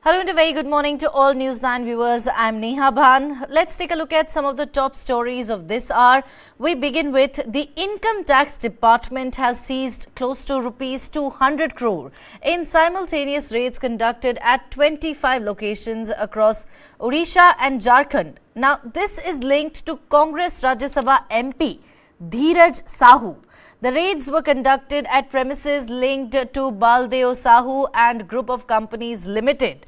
Hello and a very good morning to all News9 viewers. I'm Neha Bhan. Let's take a look at some of the top stories of this hour. We begin with the Income Tax Department has seized close to rupees 200 crore in simultaneous raids conducted at 25 locations across Odisha and Jharkhand. Now, this is linked to Congress Rajya Sabha MP Dheeraj Sahu. The raids were conducted at premises linked to Baldeo Sahu and Group of Companies Limited.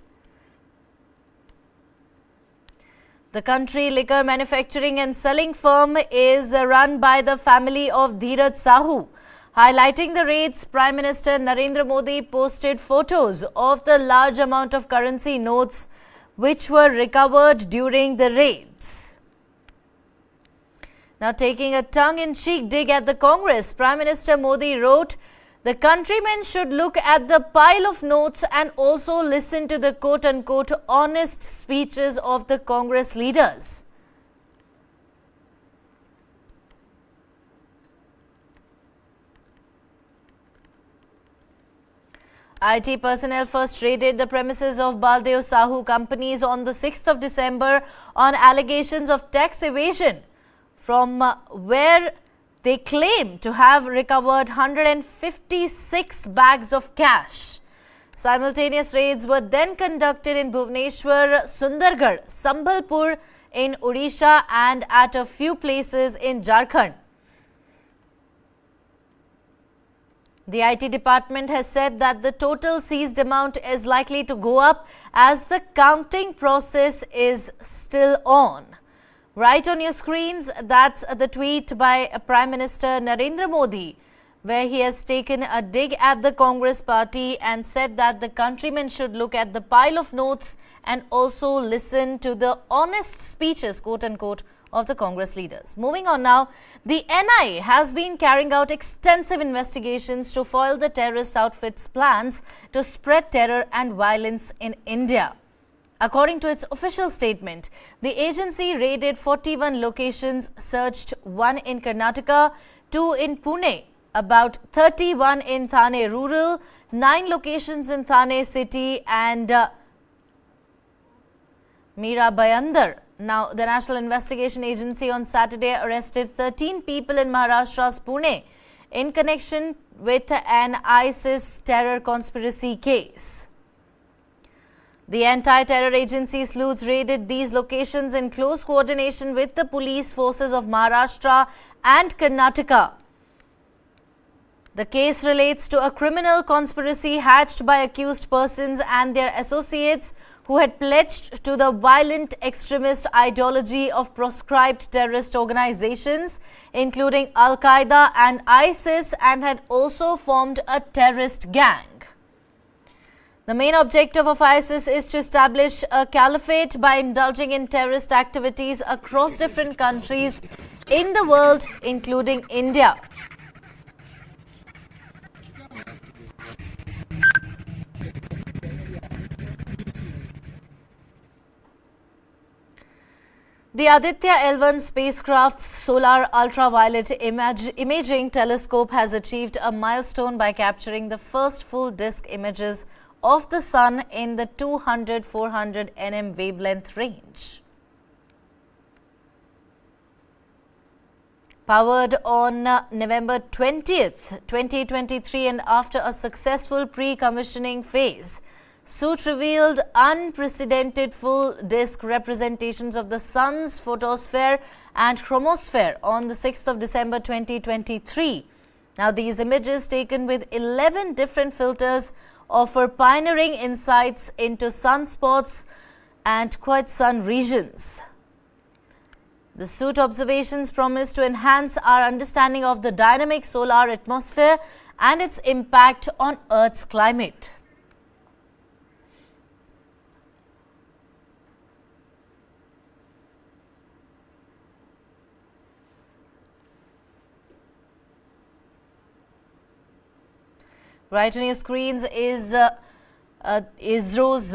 The country liquor manufacturing and selling firm is run by the family of Dheeraj Sahu. Highlighting the raids, Prime Minister Narendra Modi posted photos of the large amount of currency notes which were recovered during the raids. Now, taking a tongue-in-cheek dig at the Congress, Prime Minister Modi wrote, "The countrymen should look at the pile of notes and also listen to the quote-unquote honest speeches of the Congress leaders." IT personnel first raided the premises of Baldeo Sahu companies on the 6th of December on allegations of tax evasion, from where they claim to have recovered 156 bags of cash. Simultaneous raids were then conducted in Bhubaneswar, Sundargarh, Sambalpur in Odisha and at a few places in Jharkhand. The IT department has said that the total seized amount is likely to go up as the counting process is still on. Right on your screens, that's the tweet by Prime Minister Narendra Modi, where he has taken a dig at the Congress party and said that the countrymen should look at the pile of notes and also listen to the honest speeches, quote-unquote, of the Congress leaders. Moving on now, the NIA has been carrying out extensive investigations to foil the terrorist outfit's plans to spread terror and violence in India. According to its official statement, the agency raided 41 locations, searched 1 in Karnataka, 2 in Pune, about 31 in Thane Rural, 9 locations in Thane City and Mira Bhayandar. Now, the National Investigation Agency on Saturday arrested 13 people in Maharashtra's Pune in connection with an ISIS terror conspiracy case. The anti-terror agency sleuths raided these locations in close coordination with the police forces of Maharashtra and Karnataka. The case relates to a criminal conspiracy hatched by accused persons and their associates who had pledged to the violent extremist ideology of proscribed terrorist organizations, including Al-Qaeda and ISIS, and had also formed a terrorist gang. The main objective of ISIS is to establish a caliphate by indulging in terrorist activities across different countries in the world, including India. The Aditya L1 spacecraft's solar ultraviolet imaging telescope has achieved a milestone by capturing the first full disk images of the sun in the 200-400 nm wavelength range. Powered on November 20th, 2023 and after a successful pre-commissioning phase, suit revealed unprecedented full disk representations of the sun's photosphere and chromosphere on the 6th of December 2023. Now, these images taken with 11 different filters offer pioneering insights into sunspots and quiet sun regions. The suit observations promise to enhance our understanding of the dynamic solar atmosphere and its impact on Earth's climate. Right on your screens is ISRO's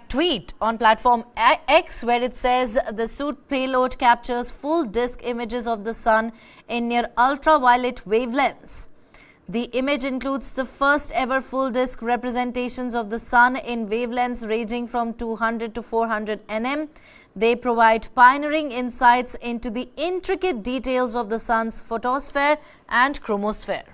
tweet on platform X, where it says the suit payload captures full disk images of the sun in near ultraviolet wavelengths. The image includes the first ever full disc representations of the sun in wavelengths ranging from 200 to 400 nm. They provide pioneering insights into the intricate details of the sun's photosphere and chromosphere.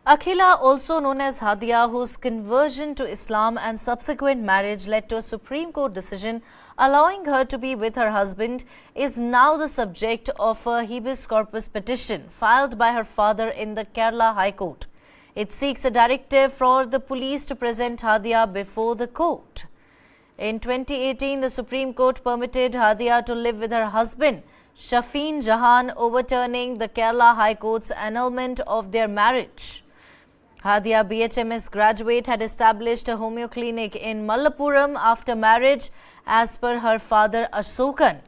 Akhila, also known as Hadia, whose conversion to Islam and subsequent marriage led to a Supreme Court decision allowing her to be with her husband, is now the subject of a habeas corpus petition filed by her father in the Kerala High Court. It seeks a directive for the police to present Hadia before the court. In 2018, the Supreme Court permitted Hadia to live with her husband, Shafeen Jahan, overturning the Kerala High Court's annulment of their marriage. Hadia, BHMS graduate, had established a homeo clinic in Malappuram after marriage, as per her father Ashokan.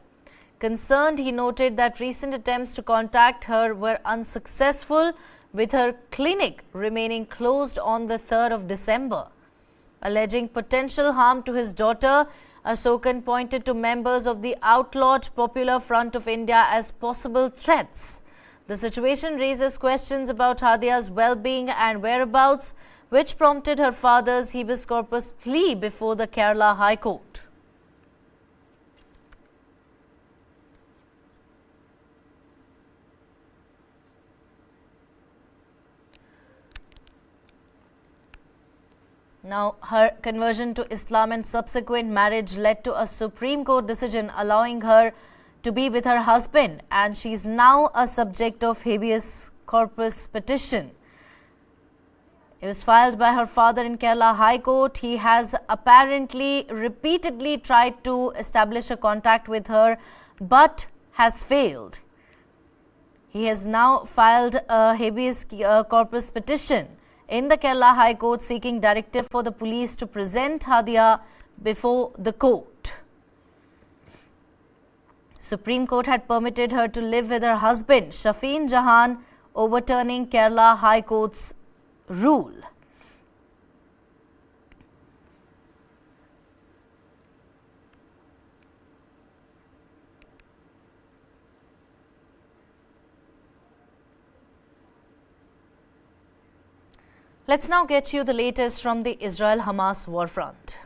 Concerned, he noted that recent attempts to contact her were unsuccessful, with her clinic remaining closed on the 3rd of December. Alleging potential harm to his daughter, Ashokan pointed to members of the outlawed Popular Front of India as possible threats. The situation raises questions about Hadia's well-being and whereabouts, which prompted her father's habeas corpus plea before the Kerala High Court. Now, her conversion to Islam and subsequent marriage led to a Supreme Court decision allowing her to be with her husband, and she is now a subject of habeas corpus petition. It was filed by her father in Kerala High Court. He has apparently repeatedly tried to establish a contact with her but has failed. He has now filed a habeas corpus petition in the Kerala High Court seeking directive for the police to present Hadia before the court. Supreme Court had permitted her to live with her husband, Shafeen Jahan, overturning Kerala High Court's rule. Let's now get you the latest from the Israel-Hamas war front.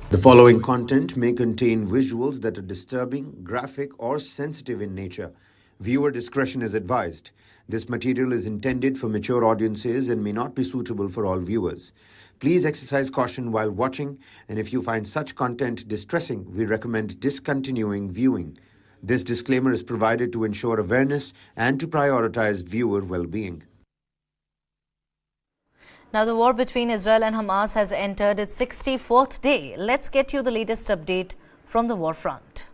The following content may contain visuals that are disturbing, graphic, or sensitive in nature. Viewer discretion is advised. This material is intended for mature audiences and may not be suitable for all viewers. Please exercise caution while watching, and if you find such content distressing, we recommend discontinuing viewing. This disclaimer is provided to ensure awareness and to prioritize viewer well-being. Now, the war between Israel and Hamas has entered its 64th day. Let's get you the latest update from the war front.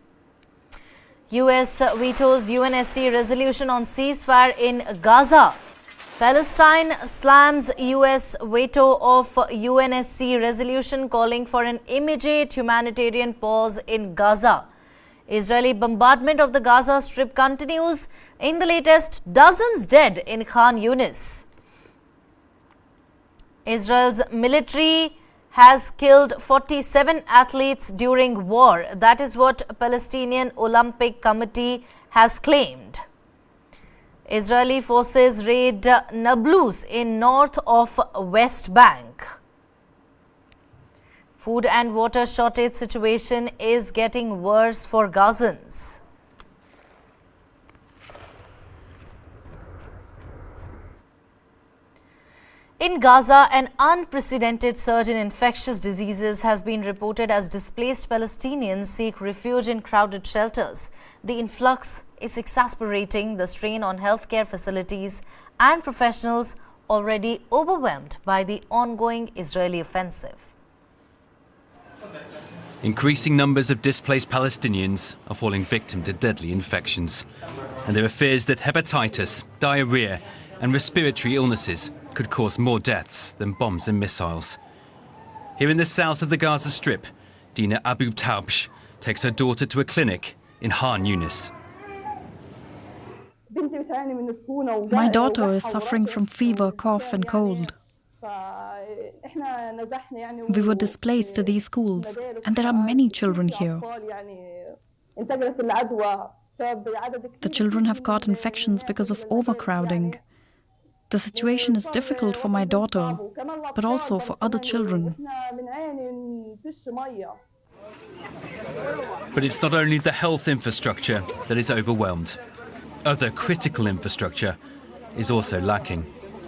US vetoes UNSC resolution on ceasefire in Gaza. Palestine slams US veto of UNSC resolution calling for an immediate humanitarian pause in Gaza. Israeli bombardment of the Gaza Strip continues. In the latest, dozens dead in Khan Yunis. Israel's military has killed 47 athletes during war. That is what Palestinian Olympic Committee has claimed. Israeli forces raid Nablus in north of West Bank. Food and water shortage situation is getting worse for Gazans. In Gaza, an unprecedented surge in infectious diseases has been reported as displaced Palestinians seek refuge in crowded shelters. The influx is exasperating the strain on healthcare facilities and professionals already overwhelmed by the ongoing Israeli offensive. Increasing numbers of displaced Palestinians are falling victim to deadly infections, and there are fears that hepatitis, diarrhea, and respiratory illnesses could cause more deaths than bombs and missiles. Here in the south of the Gaza Strip, Dina Abu Taubsh takes her daughter to a clinic in Han Yunis. My daughter is suffering from fever, cough and cold. We were displaced to these schools, and there are many children here. The children have got infections because of overcrowding. The situation is difficult for my daughter, but also for other children. But it's not only the health infrastructure that is overwhelmed. Other critical infrastructure is also lacking,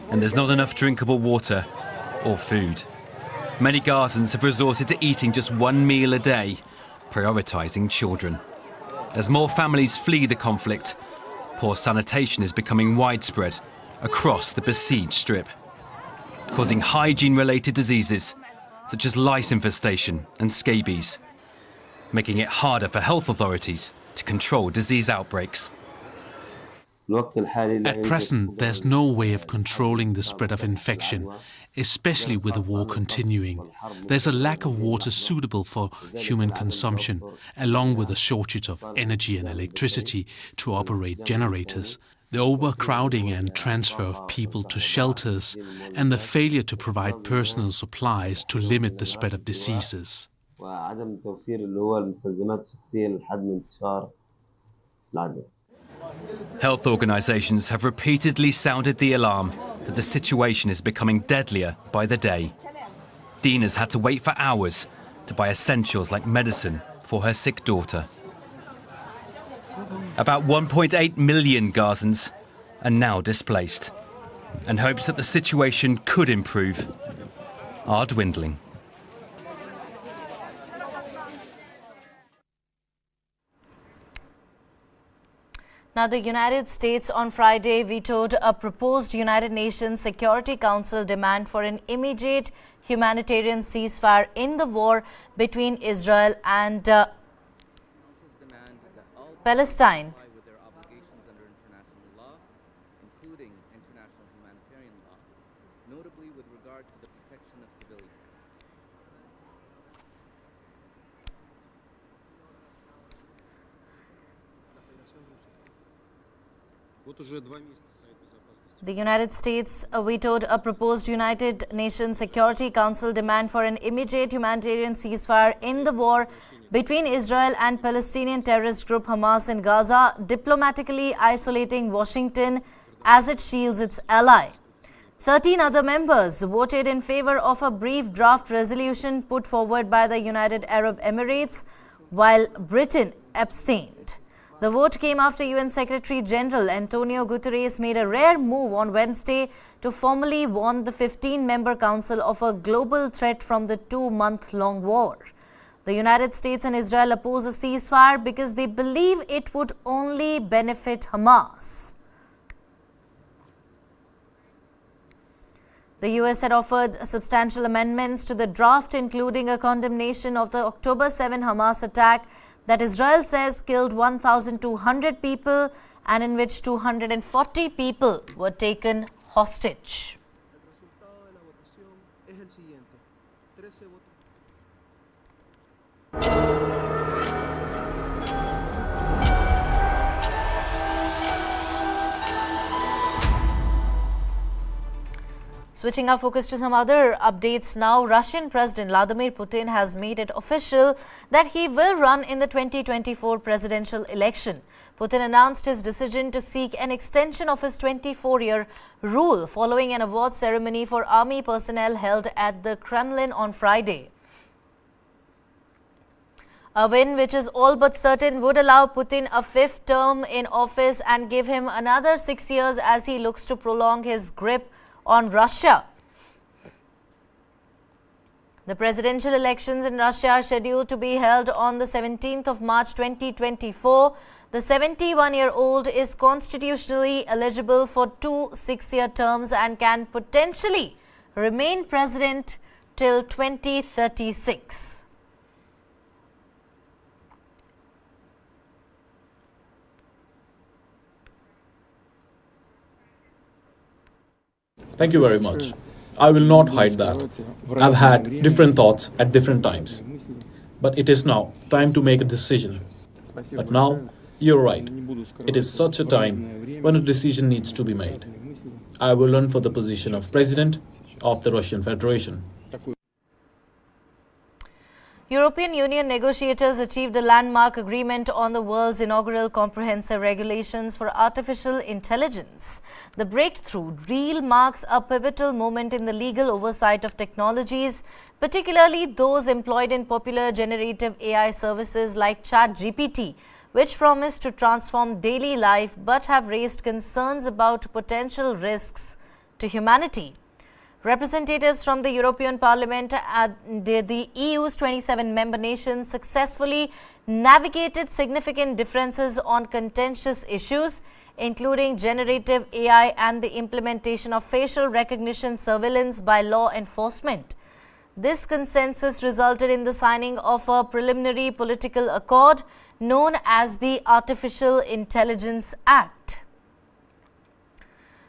and there's not enough drinkable water or food. Many Gazans have resorted to eating just one meal a day, prioritising children. As more families flee the conflict, poor sanitation is becoming widespread across the besieged strip, causing hygiene-related diseases such as lice infestation and scabies, making it harder for health authorities to control disease outbreaks. At present, there's no way of controlling the spread of infection, especially with the war continuing. There's a lack of water suitable for human consumption, along with a shortage of energy and electricity to operate generators. The overcrowding and transfer of people to shelters, and the failure to provide personal supplies to limit the spread of diseases. Health organisations have repeatedly sounded the alarm that the situation is becoming deadlier by the day. Dina's had to wait for hours to buy essentials like medicine for her sick daughter. About 1.8 million Gazans are now displaced, and hopes that the situation could improve are dwindling. Now, the United States on Friday vetoed a proposed United Nations Security Council demand for an immediate humanitarian ceasefire in the war between Israel and Palestine. The United States vetoed a proposed United Nations Security Council demand for an immediate humanitarian ceasefire in the war between Israel and Palestinian terrorist group Hamas in Gaza, diplomatically isolating Washington as it shields its ally. 13 other members voted in favor of a brief draft resolution put forward by the United Arab Emirates, while Britain abstained. The vote came after UN Secretary General Antonio Guterres made a rare move on Wednesday to formally warn the 15-member council of a global threat from the 2-month-long war. The United States and Israel oppose a ceasefire because they believe it would only benefit Hamas. The US had offered substantial amendments to the draft, including a condemnation of the October 7 Hamas attack that Israel says killed 1,200 people and in which 240 people were taken hostage. Switching our focus to some other updates now, Russian President Vladimir Putin has made it official that he will run in the 2024 presidential election. Putin announced his decision to seek an extension of his 24-year rule following an award ceremony for army personnel held at the Kremlin on Friday. A win which is all but certain would allow Putin a 5th term in office and give him another 6 years as he looks to prolong his grip on Russia. The presidential elections in Russia are scheduled to be held on the 17th of March 2024. The 71-year-old is constitutionally eligible for 2 6-year terms and can potentially remain president till 2036. Thank you very much. I will not hide that. I've had different thoughts at different times. But it is now time to make a decision. But now, you're right. It is such a time when a decision needs to be made. I will run for the position of President of the Russian Federation. European Union negotiators achieved a landmark agreement on the world's inaugural comprehensive regulations for artificial intelligence. The breakthrough deal marks a pivotal moment in the legal oversight of technologies, particularly those employed in popular generative AI services like ChatGPT, which promise to transform daily life but have raised concerns about potential risks to humanity. Representatives from the European Parliament and the EU's 27 member nations successfully navigated significant differences on contentious issues, including generative AI and the implementation of facial recognition surveillance by law enforcement. This consensus resulted in the signing of a preliminary political accord known as the Artificial Intelligence Act.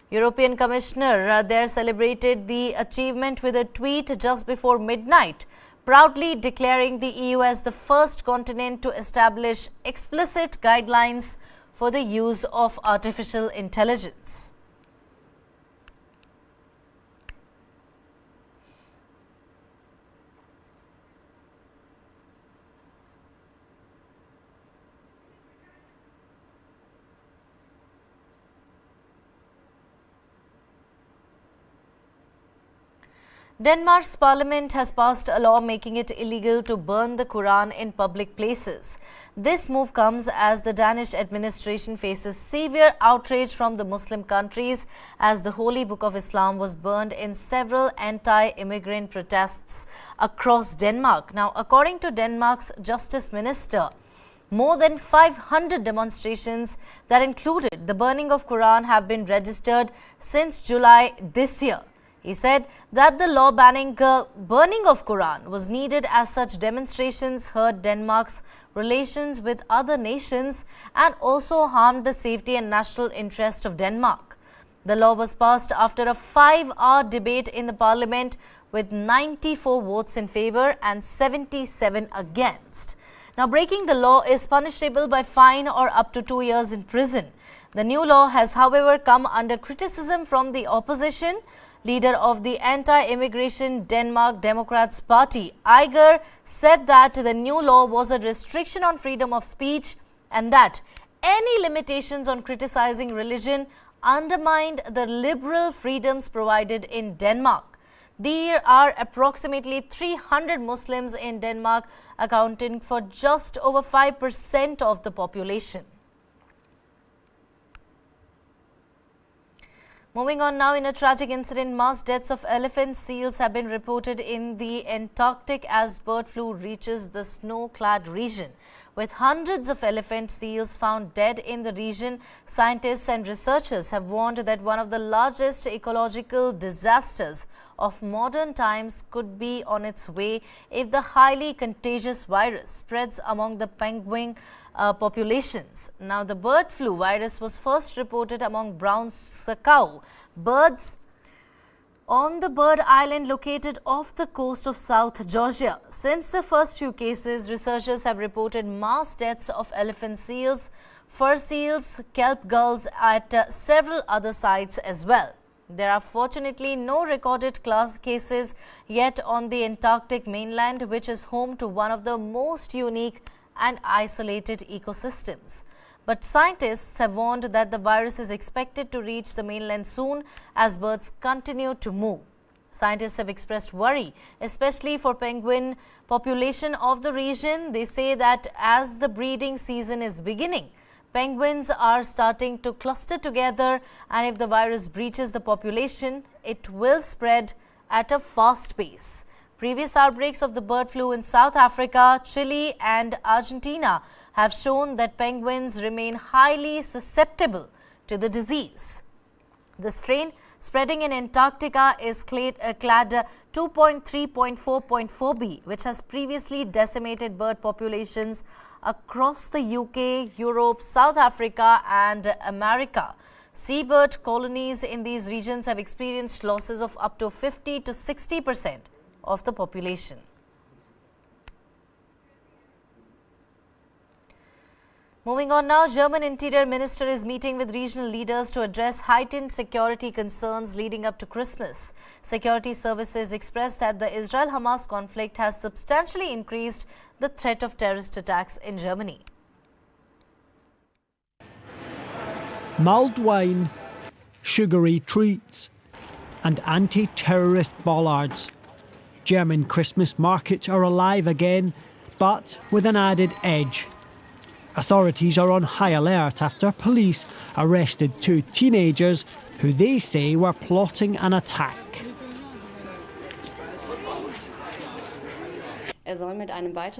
European Commissioner there celebrated the achievement with a tweet just before midnight, proudly declaring the EU as the first continent to establish explicit guidelines for the use of artificial intelligence. Denmark's parliament has passed a law making it illegal to burn the Quran in public places. This move comes as the Danish administration faces severe outrage from the Muslim countries as the holy book of Islam was burned in several anti-immigrant protests across Denmark. Now, according to Denmark's justice minister, more than 500 demonstrations that included the burning of Quran have been registered since July this year. He said that the law banning burning of Quran was needed as such demonstrations hurt Denmark's relations with other nations and also harmed the safety and national interest of Denmark. The law was passed after a 5-hour debate in the parliament with 94 votes in favor and 77 against. Now, breaking the law is punishable by fine or up to 2 years in prison. The new law has, however, come under criticism from the opposition. Leader of the anti-immigration Denmark Democrats Party, Iger, said that the new law was a restriction on freedom of speech and that any limitations on criticizing religion undermined the liberal freedoms provided in Denmark. There are approximately 300 Muslims in Denmark, accounting for just over 5% of the population. Moving on now, in a tragic incident, mass deaths of elephant seals have been reported in the Antarctic as bird flu reaches the snow-clad region. With hundreds of elephant seals found dead in the region, scientists and researchers have warned that one of the largest ecological disasters of modern times could be on its way if the highly contagious virus spreads among the penguin populations. Now, the bird flu virus was first reported among brown sow birds on the bird island located off the coast of South Georgia. Since the first few cases, researchers have reported mass deaths of elephant seals, fur seals, kelp gulls at several other sites as well. There are fortunately no recorded cases yet on the Antarctic mainland, which is home to one of the most unique and isolated ecosystems. But scientists have warned that the virus is expected to reach the mainland soon as birds continue to move. Scientists have expressed worry, especially for penguin population of the region. They say that as the breeding season is beginning, penguins are starting to cluster together, and if the virus breaches the population, it will spread at a fast pace. Previous outbreaks of the bird flu in South Africa, Chile and Argentina have shown that penguins remain highly susceptible to the disease. The strain spreading in Antarctica is clad 2.3.4.4b, which has previously decimated bird populations across the UK, Europe, South Africa and America. Seabird colonies in these regions have experienced losses of up to 50 to 60% of the population. Moving on now, German Interior Minister is meeting with regional leaders to address heightened security concerns leading up to Christmas. Security services expressed that the Israel-Hamas conflict has substantially increased the threat of terrorist attacks in Germany. Mulled wine, sugary treats and anti-terrorist bollards. German Christmas markets are alive again, but with an added edge. Authorities are on high alert after police arrested 2 teenagers who they say were plotting an attack.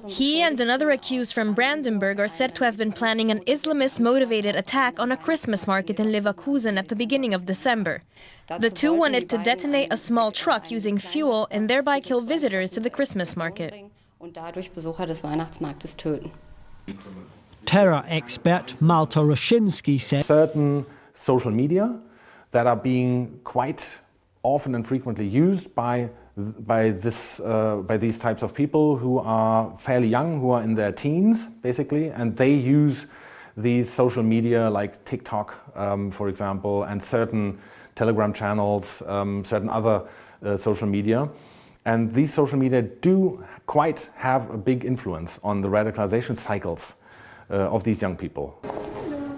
He and another accused from Brandenburg are said to have been planning an Islamist-motivated attack on a Christmas market in Leverkusen at the beginning of December. The 2 wanted to detonate a small truck using fuel and thereby kill visitors to the Christmas market. Terror expert Malta Roshinsky said certain social media that are being quite often and frequently used by these types of people who are fairly young, who are in their teens, basically, and they use these social media like TikTok, for example, and certain Telegram channels, certain other social media. And these social media do quite have a big influence on the radicalization cycles of these young people.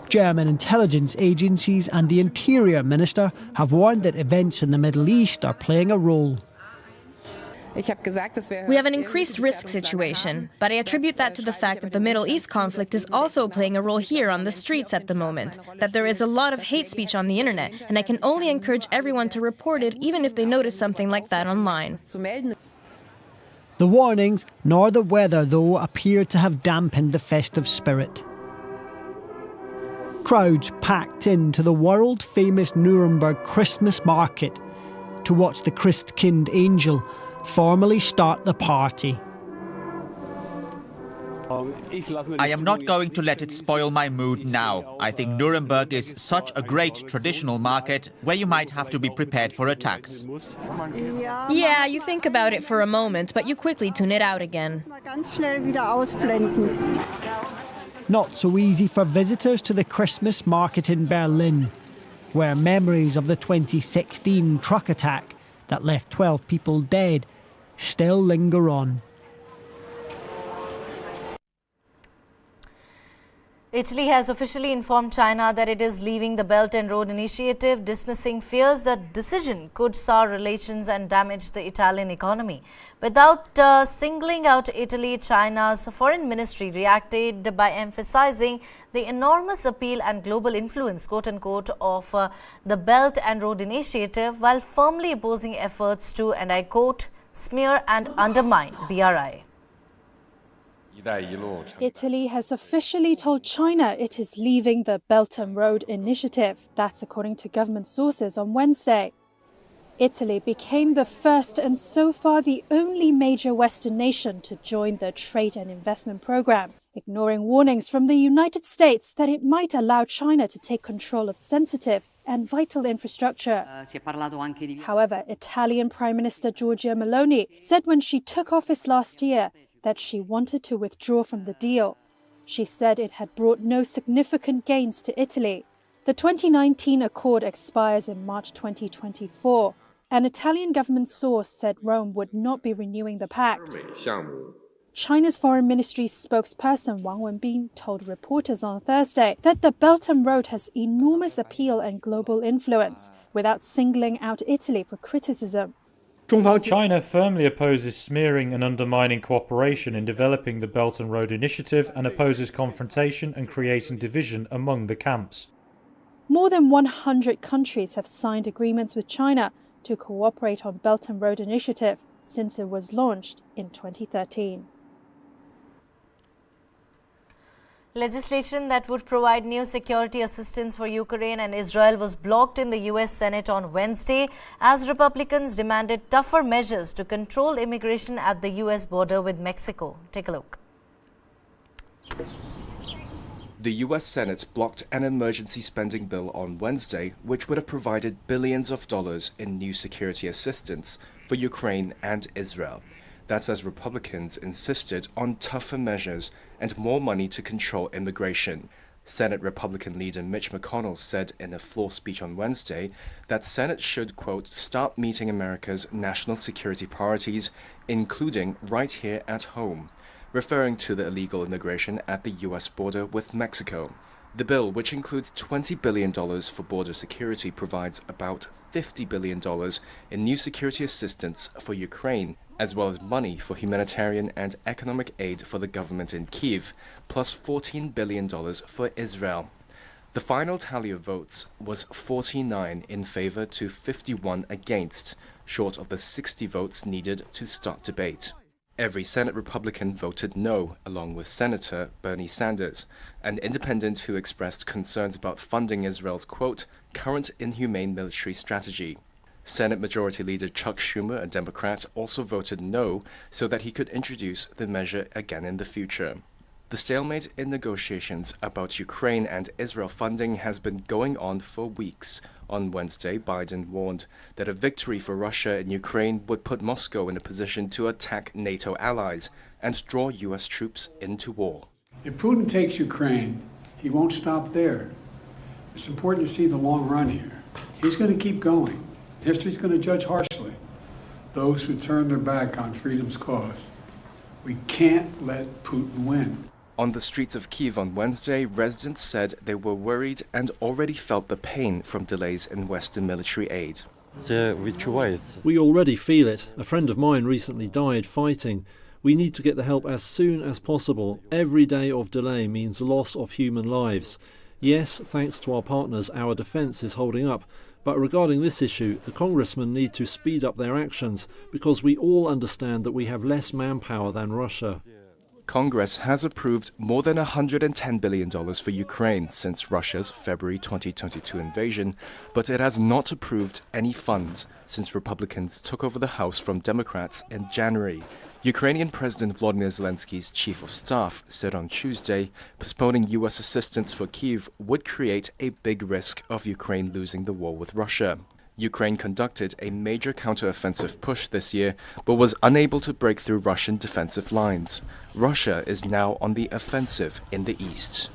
German intelligence agencies and the Interior Minister have warned that events in the Middle East are playing a role. We have an increased risk situation, but I attribute that to the fact that the Middle East conflict is also playing a role here on the streets at the moment, that there is a lot of hate speech on the internet, and I can only encourage everyone to report it even if they notice something like that online. The warnings, nor the weather though, appear to have dampened the festive spirit. Crowds packed into the world-famous Nuremberg Christmas market to watch the Christkind angel formally start the party. I am not going to let it spoil my mood now. I think Nuremberg is such a great traditional market where you might have to be prepared for attacks. Yeah, you think about it for a moment, but you quickly tune it out again. Not so easy for visitors to the Christmas market in Berlin, where memories of the 2016 truck attack that left 12 people dead still linger on. Italy has officially informed China that it is leaving the Belt and Road Initiative, dismissing fears that decision could sour relations and damage the Italian economy. Without singling out Italy, China's foreign ministry reacted by emphasizing the enormous appeal and global influence, quote-unquote, of the Belt and Road Initiative, while firmly opposing efforts to, and I quote, smear and undermine BRI. Italy has officially told China it is leaving the Belt and Road Initiative. That's according to government sources on Wednesday. Italy became the first and so far the only major Western nation to join the trade and investment program, ignoring warnings from the United States that it might allow China to take control of sensitive and vital infrastructure. However, Italian Prime Minister Giorgia Meloni said when she took office last year that she wanted to withdraw from the deal. She said it had brought no significant gains to Italy. The 2019 accord expires in March 2024. An Italian government source said Rome would not be renewing the pact. China's Foreign Ministry's spokesperson Wang Wenbin told reporters on Thursday that the Belt and Road has enormous appeal and global influence, without singling out Italy for criticism. China firmly opposes smearing and undermining cooperation in developing the Belt and Road Initiative and opposes confrontation and creating division among the camps. More than 100 countries have signed agreements with China to cooperate on Belt and Road Initiative since it was launched in 2013. Legislation that would provide new security assistance for Ukraine and Israel was blocked in the US Senate on Wednesday as Republicans demanded tougher measures to control immigration at the US border with Mexico. Take a look. The US Senate blocked an emergency spending bill on Wednesday, which would have provided billions of dollars in new security assistance for Ukraine and Israel. That's as Republicans insisted on tougher measures and more money to control immigration. Senate Republican leader Mitch McConnell said in a floor speech on Wednesday that Senate should, quote, start meeting America's national security priorities, including right here at home, referring to the illegal immigration at the U.S. border with Mexico. The bill, which includes $20 billion for border security, provides about $50 billion in new security assistance for Ukraine, as well as money for humanitarian and economic aid for the government in Kyiv, plus $14 billion for Israel. The final tally of votes was 49 in favor to 51 against, short of the 60 votes needed to start debate. Every Senate Republican voted no, along with Senator Bernie Sanders, an independent who expressed concerns about funding Israel's, quote, current inhumane military strategy. Senate Majority Leader Chuck Schumer, a Democrat, also voted no so that he could introduce the measure again in the future. The stalemate in negotiations about Ukraine and Israel funding has been going on for weeks. On Wednesday, Biden warned that a victory for Russia in Ukraine would put Moscow in a position to attack NATO allies and draw U.S. troops into war. If Putin takes Ukraine, he won't stop there. It's important to see the long run here. He's going to keep going. History's going to judge harshly those who turn their back on freedom's cause. We can't let Putin win. On the streets of Kyiv on Wednesday, residents said they were worried and already felt the pain from delays in Western military aid. We already feel it. A friend of mine recently died fighting. We need to get the help as soon as possible. Every day of delay means loss of human lives. Yes, thanks to our partners, our defence is holding up. But regarding this issue, the congressmen need to speed up their actions because we all understand that we have less manpower than Russia. Congress has approved more than $110 billion for Ukraine since Russia's February 2022 invasion, but it has not approved any funds since Republicans took over the House from Democrats in January. Ukrainian President Vladimir Zelensky's chief of staff said on Tuesday postponing U.S. assistance for Kyiv would create a big risk of Ukraine losing the war with Russia. Ukraine conducted a major counteroffensive push this year, but was unable to break through Russian defensive lines. Russia is now on the offensive in the east.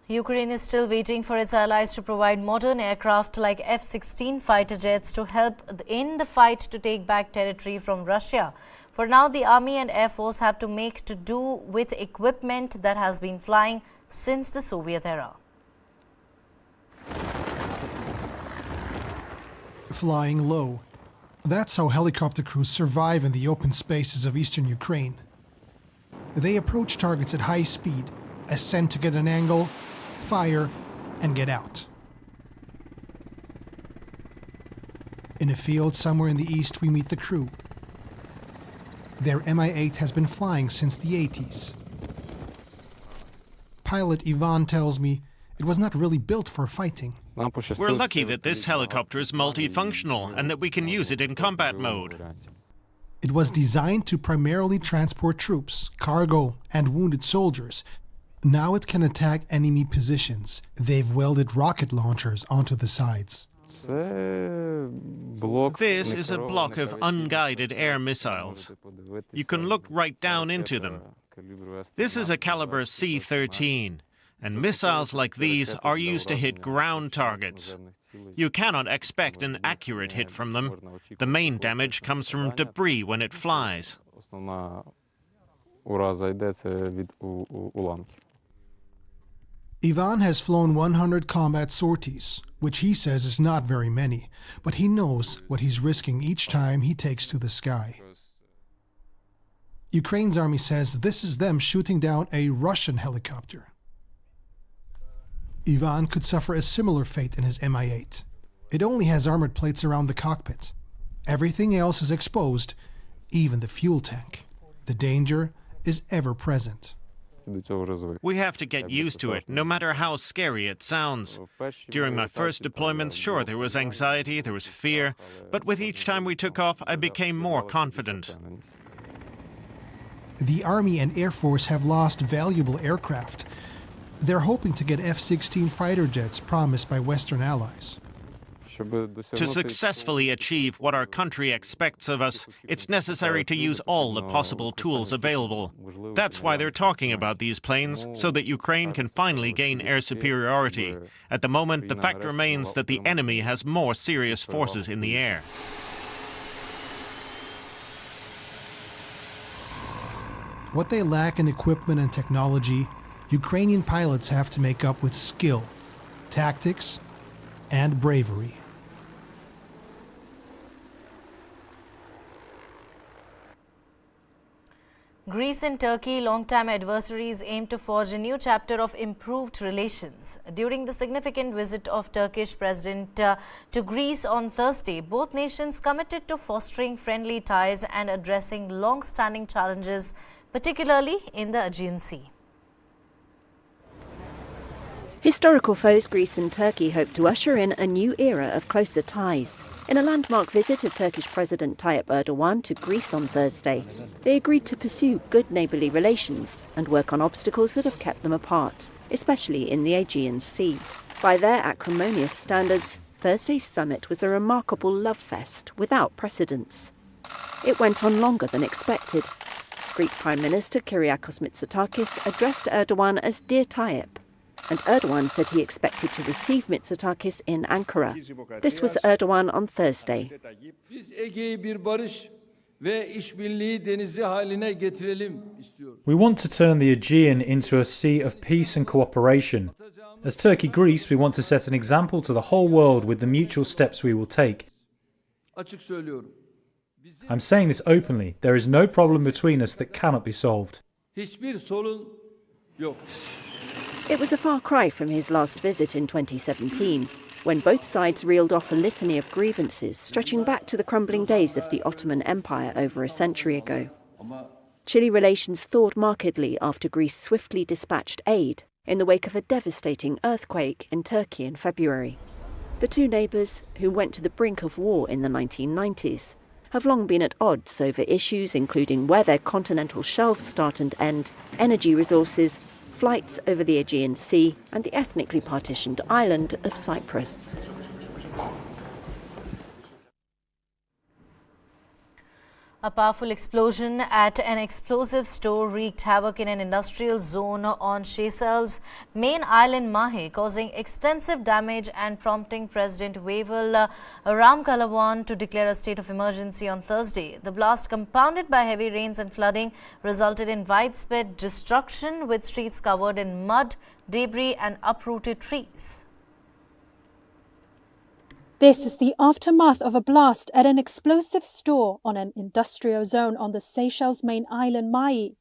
Ukraine is still waiting for its allies to provide modern aircraft like F-16 fighter jets to help in the fight to take back territory from Russia. For now, the Army and Air Force have to make do with equipment that has been flying since the Soviet era. Flying low. That's how helicopter crews survive in the open spaces of eastern Ukraine. They approach targets at high speed, ascend to get an angle, fire, and get out. In a field somewhere in the east, we meet the crew. Their Mi-8 has been flying since the 80s. Pilot Ivan tells me it was not really built for fighting. We're lucky that this helicopter is multifunctional and that we can use it in combat mode. It was designed to primarily transport troops, cargo, and wounded soldiers. Now it can attack enemy positions. They've welded rocket launchers onto the sides. This is a block of unguided air missiles. You can look right down into them. This is a caliber C-13. And missiles like these are used to hit ground targets. You cannot expect an accurate hit from them. The main damage comes from debris when it flies. Ivan has flown 100 combat sorties, which he says is not very many, but he knows what he's risking each time he takes to the sky. Ukraine's army says this is them shooting down a Russian helicopter. Ivan could suffer a similar fate in his Mi-8. It only has armored plates around the cockpit. Everything else is exposed, even the fuel tank. The danger is ever present. We have to get used to it, no matter how scary it sounds. During my first deployments, sure, there was anxiety, there was fear, but with each time we took off, I became more confident. The Army and Air Force have lost valuable aircraft. They're hoping to get F-16 fighter jets promised by Western allies. To successfully achieve what our country expects of us, it's necessary to use all the possible tools available. That's why they're talking about these planes, so that Ukraine can finally gain air superiority. At the moment, the fact remains that the enemy has more serious forces in the air. What they lack in equipment and technology, Ukrainian pilots have to make up with skill, tactics, and bravery. Greece and Turkey, longtime adversaries, aim to forge a new chapter of improved relations. During the significant visit of Turkish President to Greece on Thursday, both nations committed to fostering friendly ties and addressing long-standing challenges, particularly in the Aegean Sea. Historical foes Greece and Turkey hope to usher in a new era of closer ties. In a landmark visit of Turkish President Tayyip Erdogan to Greece on Thursday, they agreed to pursue good neighbourly relations and work on obstacles that have kept them apart, especially in the Aegean Sea. By their acrimonious standards, Thursday's summit was a remarkable love fest without precedents. It went on longer than expected. Greek Prime Minister Kyriakos Mitsotakis addressed Erdogan as Dear Tayyip, and Erdogan said he expected to receive Mitsotakis in Ankara. This was Erdogan on Thursday. We want to turn the Aegean into a sea of peace and cooperation. As Turkey-Greece, we want to set an example to the whole world with the mutual steps we will take. I'm saying this openly. There is no problem between us that cannot be solved. It was a far cry from his last visit in 2017, when both sides reeled off a litany of grievances stretching back to the crumbling days of the Ottoman Empire over a century ago. Chile relations thawed markedly after Greece swiftly dispatched aid in the wake of a devastating earthquake in Turkey in February. The two neighbours, who went to the brink of war in the 1990s, have long been at odds over issues including where their continental shelves start and end, energy resources, flights over the Aegean Sea and the ethnically partitioned island of Cyprus. A powerful explosion at an explosive store wreaked havoc in an industrial zone on Seychelles' main island Mahé, causing extensive damage and prompting President Wavel Ramkalawan to declare a state of emergency on Thursday. The blast, compounded by heavy rains and flooding, resulted in widespread destruction, with streets covered in mud, debris and uprooted trees. This is the aftermath of a blast at an explosive store on an industrial zone on the Seychelles' main island, Mahé.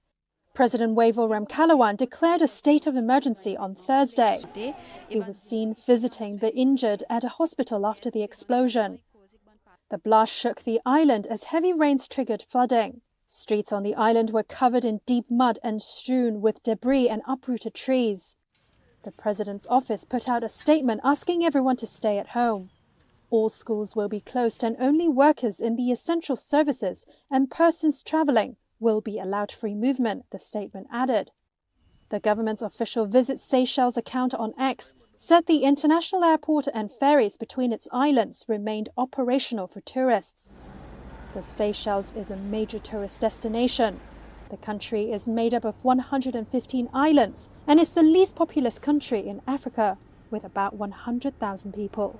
President Wavel Ramkalawan declared a state of emergency on Thursday. He was seen visiting the injured at a hospital after the explosion. The blast shook the island as heavy rains triggered flooding. Streets on the island were covered in deep mud and strewn with debris and uprooted trees. The president's office put out a statement asking everyone to stay at home. All schools will be closed and only workers in the essential services and persons travelling will be allowed free movement, the statement added. The government's official Visit Seychelles account on X said the international airport and ferries between its islands remained operational for tourists. The Seychelles is a major tourist destination. The country is made up of 115 islands and is the least populous country in Africa, with about 100,000 people.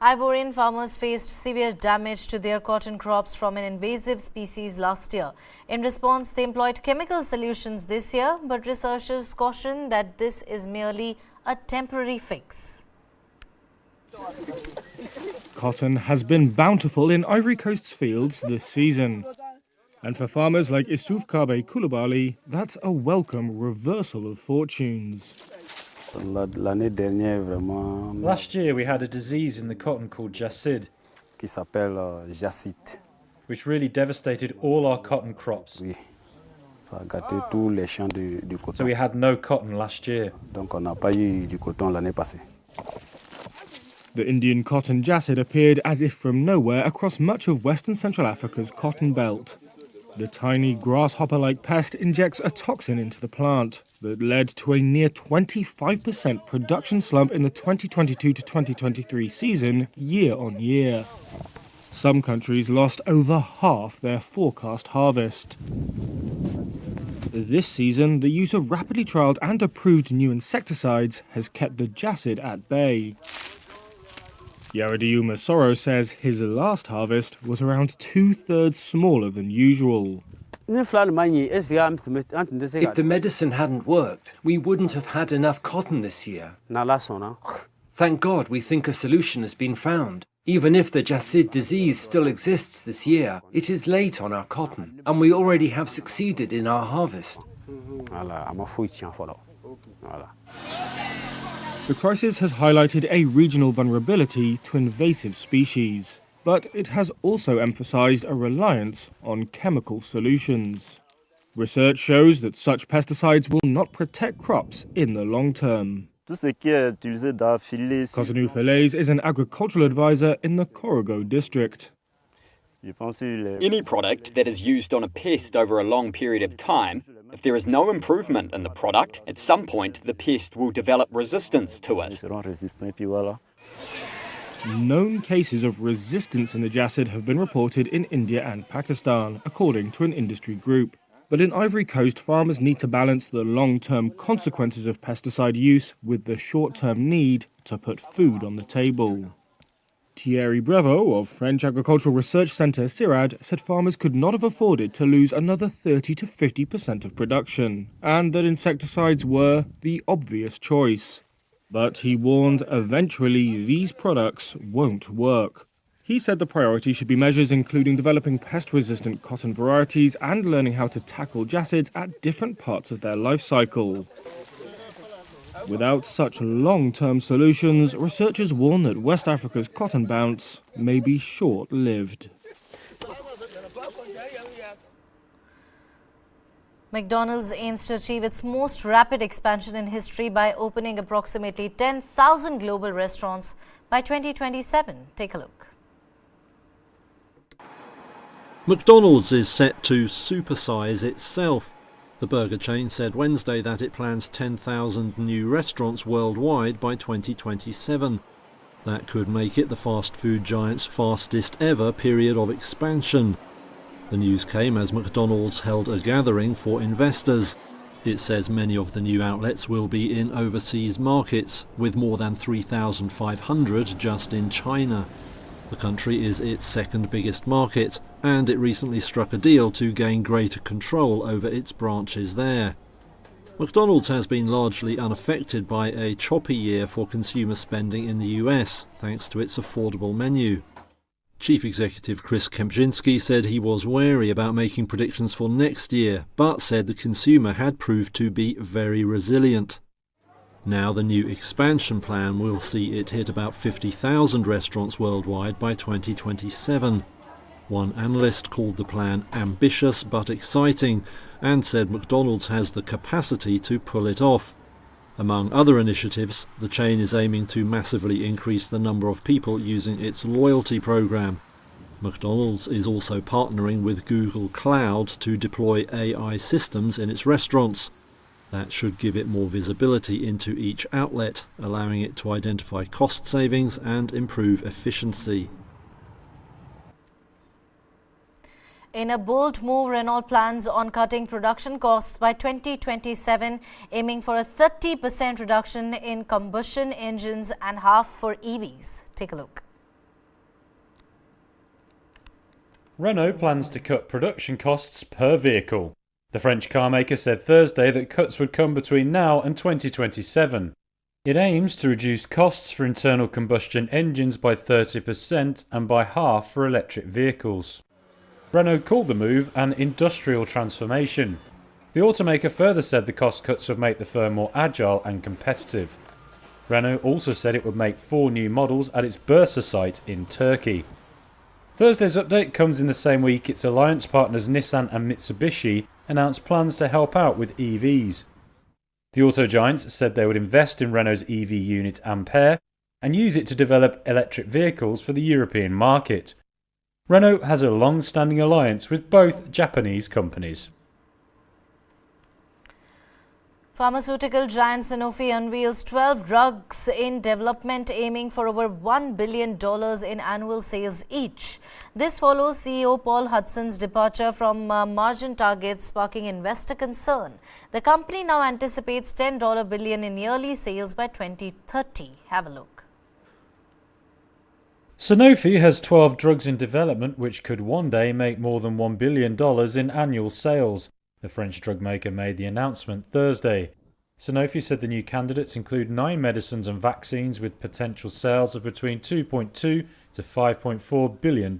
Ivorian farmers faced severe damage to their cotton crops from an invasive species last year. In response, they employed chemical solutions this year, but researchers caution that this is merely a temporary fix. Cotton has been bountiful in Ivory Coast's fields this season. And for farmers like Issouf Kabe Koulibaly, that's a welcome reversal of fortunes. Last year we had a disease in the cotton called jacide, which really devastated all our cotton crops. So we had no cotton last year. The Indian cotton jacide appeared as if from nowhere across much of Western Central Africa's cotton belt. The tiny grasshopper-like pest injects a toxin into the plant that led to a near 25% production slump in the 2022 to 2023 season, year on year. Some countries lost over half their forecast harvest. This season, the use of rapidly trialled and approved new insecticides has kept the Jacid at bay. Yaradiu Masoro says his last harvest was around 2/3 smaller than usual. If the medicine hadn't worked, we wouldn't have had enough cotton this year. Thank God we think a solution has been found. Even if the Jacid disease still exists this year, it is late on our cotton, and we already have succeeded in our harvest. The crisis has highlighted a regional vulnerability to invasive species, but it has also emphasized a reliance on chemical solutions. Research shows that such pesticides will not protect crops in the long term. Cotonou Falaise is an agricultural advisor in the Corogo district. Any product that is used on a pest over a long period of time, if there is no improvement in the product, at some point the pest will develop resistance to it. Known cases of resistance in the Jacid have been reported in India and Pakistan, according to an industry group. But in Ivory Coast, farmers need to balance the long-term consequences of pesticide use with the short-term need to put food on the table. Thierry Brevo of French Agricultural Research Centre CIRAD said farmers could not have afforded to lose another 30 to 50% of production, and that insecticides were the obvious choice. But he warned eventually these products won't work. He said the priority should be measures including developing pest-resistant cotton varieties and learning how to tackle Jacids at different parts of their life cycle. Without such long-term solutions, researchers warn that West Africa's cotton bounce may be short-lived. McDonald's aims to achieve its most rapid expansion in history by opening approximately 10,000 global restaurants by 2027. Take a look. McDonald's is set to supersize itself. The burger chain said Wednesday that it plans 10,000 new restaurants worldwide by 2027. That could make it the fast food giant's fastest ever period of expansion. The news came as McDonald's held a gathering for investors. It says many of the new outlets will be in overseas markets, with more than 3,500 just in China. The country is its second biggest market, and it recently struck a deal to gain greater control over its branches there. McDonald's has been largely unaffected by a choppy year for consumer spending in the US, thanks to its affordable menu. Chief Executive Chris Kempczynski said he was wary about making predictions for next year, but said the consumer had proved to be very resilient. Now the new expansion plan will see it hit about 50,000 restaurants worldwide by 2027. One analyst called the plan ambitious but exciting and said McDonald's has the capacity to pull it off. Among other initiatives, the chain is aiming to massively increase the number of people using its loyalty program. McDonald's is also partnering with Google Cloud to deploy AI systems in its restaurants. That should give it more visibility into each outlet, allowing it to identify cost savings and improve efficiency. In a bold move, Renault plans on cutting production costs by 2027, aiming for a 30% reduction in combustion engines and half for EVs. Take a look. Renault plans to cut production costs per vehicle. The French carmaker said Thursday that cuts would come between now and 2027. It aims to reduce costs for internal combustion engines by 30% and by half for electric vehicles. Renault called the move an industrial transformation. The automaker further said the cost cuts would make the firm more agile and competitive. Renault also said it would make 4 new models at its Bursa site in Turkey. Thursday's update comes in the same week its alliance partners Nissan and Mitsubishi announced plans to help out with EVs. The auto giants said they would invest in Renault's EV unit Ampere and use it to develop electric vehicles for the European market. Renault has a long-standing alliance with both Japanese companies. Pharmaceutical giant Sanofi unveils 12 drugs in development aiming for over $1 billion in annual sales each. This follows CEO Paul Hudson's departure from margin targets, sparking investor concern. The company now anticipates $10 billion in yearly sales by 2030. Have a look. Sanofi has 12 drugs in development which could one day make more than $1 billion in annual sales. The French drug maker made the announcement Thursday. Sanofi said the new candidates include 9 medicines and vaccines with potential sales of between $2.2 to $5.4 billion.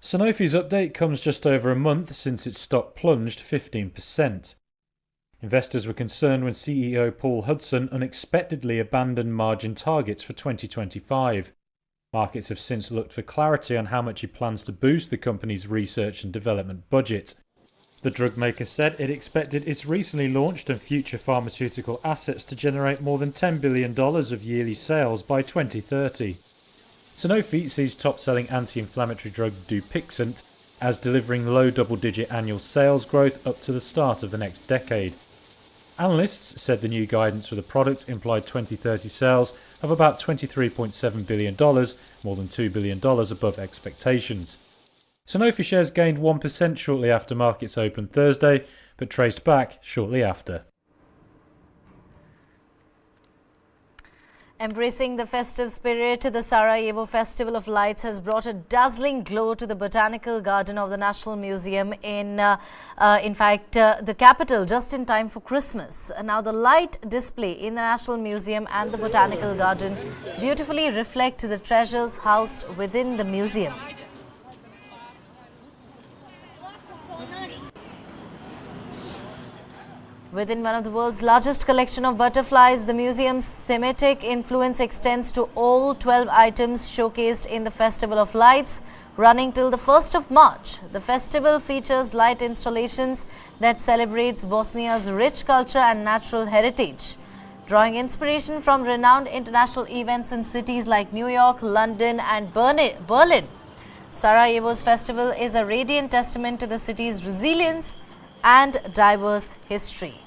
Sanofi's update comes just over a month since its stock plunged 15%. Investors were concerned when CEO Paul Hudson unexpectedly abandoned margin targets for 2025. Markets have since looked for clarity on how much he plans to boost the company's research and development budget. The drug maker said it expected its recently launched and future pharmaceutical assets to generate more than $10 billion of yearly sales by 2030. Sanofi sees top-selling anti-inflammatory drug Dupixent as delivering low double-digit annual sales growth up to the start of the next decade. Analysts said the new guidance for the product implied 2030 sales of about $23.7 billion, more than $2 billion above expectations. Sanofi shares gained 1% shortly after markets opened Thursday, but traced back shortly after. Embracing the festive spirit, the Sarajevo Festival of Lights has brought a dazzling glow to the Botanical Garden of the National Museum in fact, the capital, just in time for Christmas. Now, the light display in the National Museum and the Botanical Garden beautifully reflect the treasures housed within the museum. Within one of the world's largest collection of butterflies, the museum's thematic influence extends to all 12 items showcased in the Festival of Lights, running till the 1st of March. The festival features light installations that celebrates Bosnia's rich culture and natural heritage. Drawing inspiration from renowned international events in cities like New York, London and Berlin, Sarajevo's festival is a radiant testament to the city's resilience and diverse history.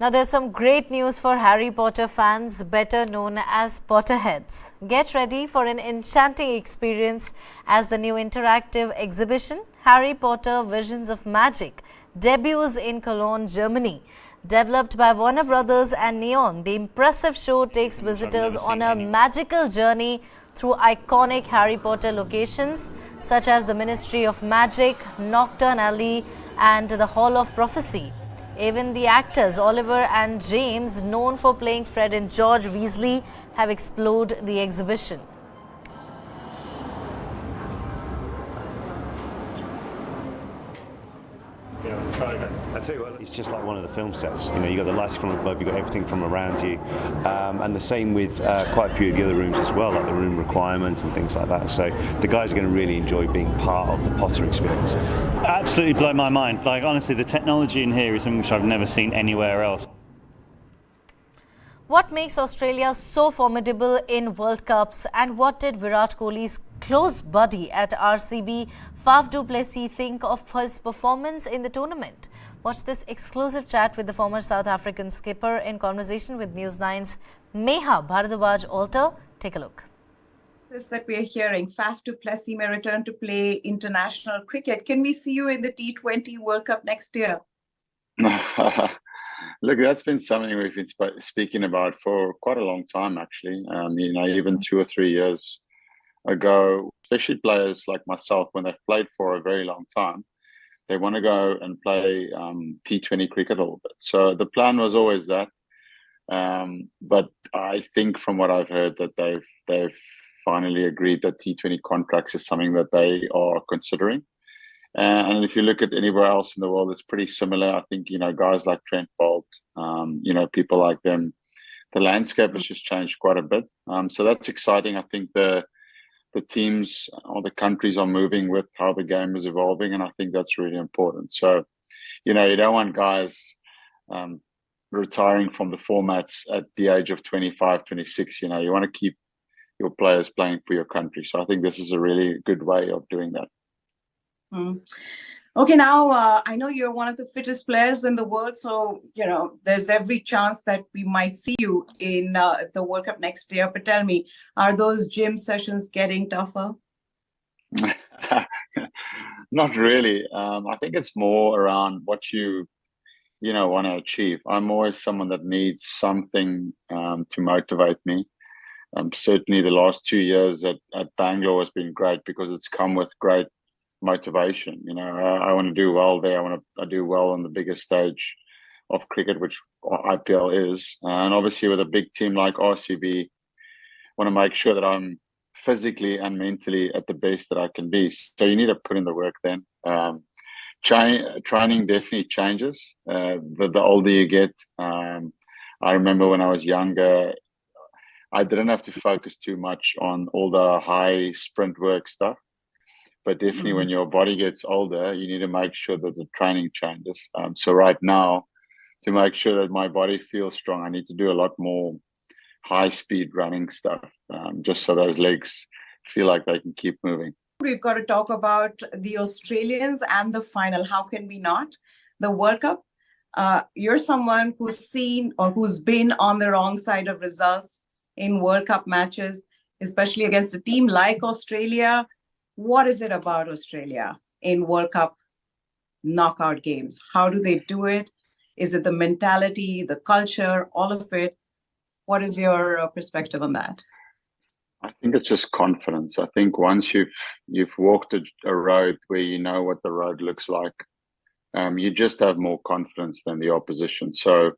Now, there's some great news for Harry Potter fans, better known as Potterheads. Get ready for an enchanting experience as the new interactive exhibition, Harry Potter Visions of Magic, debuts in Cologne, Germany. Developed by Warner Brothers and Neon, the impressive show takes visitors on a magical journey through iconic Harry Potter locations such as the Ministry of Magic, Nocturne Alley and the Hall of Prophecy. Even the actors Oliver and James, known for playing Fred and George Weasley, have explored the exhibition. I tell you what, it's just like one of the film sets. You know, you got the lights from above, you got everything from around you, and the same with quite a few of the other rooms as well, like the room requirements and things like that. So the guys are going to really enjoy being part of the Potter experience. Absolutely blow my mind. Like, honestly, the technology in here is something which I've never seen anywhere else. What makes Australia so formidable in World Cups, and what did Virat Kohli's close buddy at RCB, Faf du Plessis, think of his performance in the tournament? Watch this exclusive chat with the former South African skipper in conversation with News9's Meha Bharadwaj-Alter. Take a look. This that we are hearing, Faf du Plessis may return to play international cricket. Can we see you in the T20 World Cup next year? Look, that's been something we've been speaking about for quite a long time, actually. You know, even 2 or 3 years ago, especially players like myself, when they've played for a very long time, they want to go and play T20 cricket a little bit. So the plan was always that. But I think from what I've heard that they've finally agreed that T20 contracts is something that they are considering. And if you look at anywhere else in the world, it's pretty similar. I think, you know, guys like Trent Bolt, you know, people like them, the landscape has just changed quite a bit. So that's exciting. I think the teams or the countries are moving with how the game is evolving, and I think that's really important. So, you don't want guys retiring from the formats at the age of 25, 26. You want to keep your players playing for your country. So I think this is a really good way of doing that. Okay, now I know you're one of the fittest players in the world, so there's every chance that we might see you in the World Cup next year. But tell me, are those gym sessions getting tougher? Not really. I think it's more around what you want to achieve. I'm always someone that needs something to motivate me. Certainly the last 2 years at Bangalore has been great because it's come with great motivation. I want to do well there. I want to do well on the biggest stage of cricket, which IPL is. And obviously with a big team like RCB, I want to make sure that I'm physically and mentally at the best that I can be. So you need to put in the work then. Training definitely changes the older you get. I remember when I was younger, I didn't have to focus too much on all the high sprint work stuff. But definitely when your body gets older, you need to make sure that the training changes. So right now, to make sure that my body feels strong, I need to do a lot more high-speed running stuff, just so those legs feel like they can keep moving. We've got to talk about the Australians and the final. How can we not? The World Cup. You're someone who's seen or who's been on the wrong side of results in World Cup matches, especially against a team like Australia. What is it about Australia in World Cup knockout games? How do they do it? Is it the mentality, the culture, all of it? What is your perspective on that? I think it's just confidence. I think once you've walked a road where you know what the road looks like, you just have more confidence than the opposition. So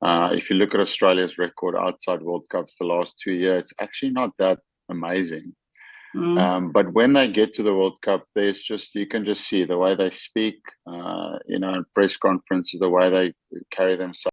if you look at Australia's record outside World Cups the last 2 years, it's actually not that amazing. But when they get to the World Cup, you can just see the way they speak, in press conferences, the way they carry themselves.